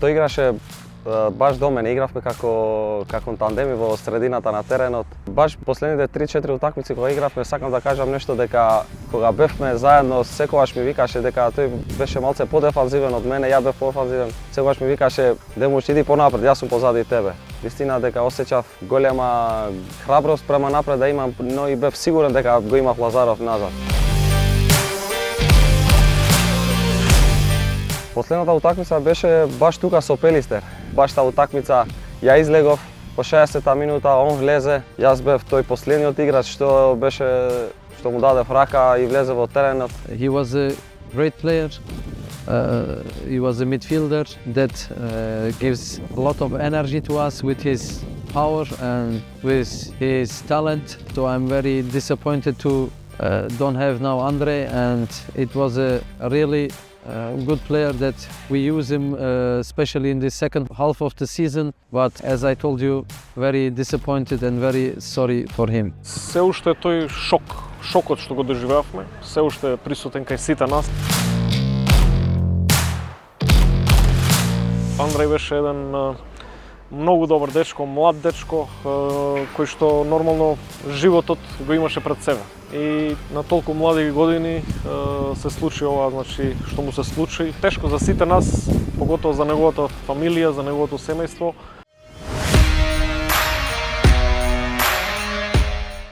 Тој играше баш до мене, игравме како тандеми во средината на теренот. Баш последните 3-4 утакмици кога игравме, сакам да кажам нешто дека кога бевме заедно, секогаш ми викаше дека тој беше малце подефанзивен од мене, ја бев поофанзивен. Секогаш ми викаше: "Демуш, иди понапред, јас сум позади тебе." Вистина дека осеќав голема храброст према напред да имам, но и бев сигурен дека го имав Лазаров назад. Последната утакмица беше баш тука со Пелистер. Баш таа утакмица ја излегов по 60-та минута, он влезе, јас бев тој последниот играч што му дадев рака и влезе во теренот. He was a great player. He was a midfielder that gives a lot of energy to us with his power and with his talent. So I'm very disappointed to don't have now Andre, and it was a really good player that we use him especially in the second half of the season, but as I told you, very disappointed and very sorry for him. Се уште тој шокот што го доживеавме, се уште присутен кај сите нас. Андреј беше еден многу добар дечко, млад дечко, кој што нормално животот го имаше пред себе. И на толку млади години се случи ова, значи, што му се случи. Тешко за сите нас, поготово за неговата фамилија, за неговото семејство.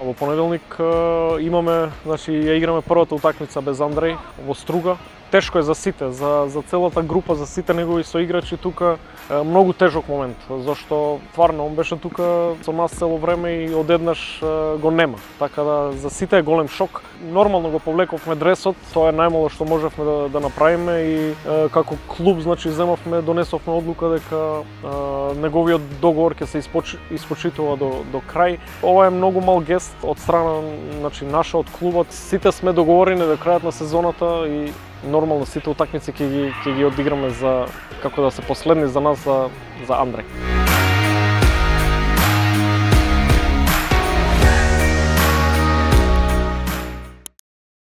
Во понеделник имаме, значи, ја играме првата утакмица без Андреј во Струга. Тешко е за сите, за целата група, за сите негови соиграчи тука, многу тежок момент, зашто тварно он беше тука со нас цело време и одеднаш го нема. Така да за сите е голем шок. Нормално го повлековме дресот, тоа е најмало што можевме да направиме и како клуб, значи, донесовме одлука дека неговиот договор ќе се испочитува до крај. Ова е многу мал гест од страна, значи, наша од клубот. Сите сме договорени до крајот на сезоната и нормално сите утакмици ќе ги одиграме како да се последни за нас, за Андреј.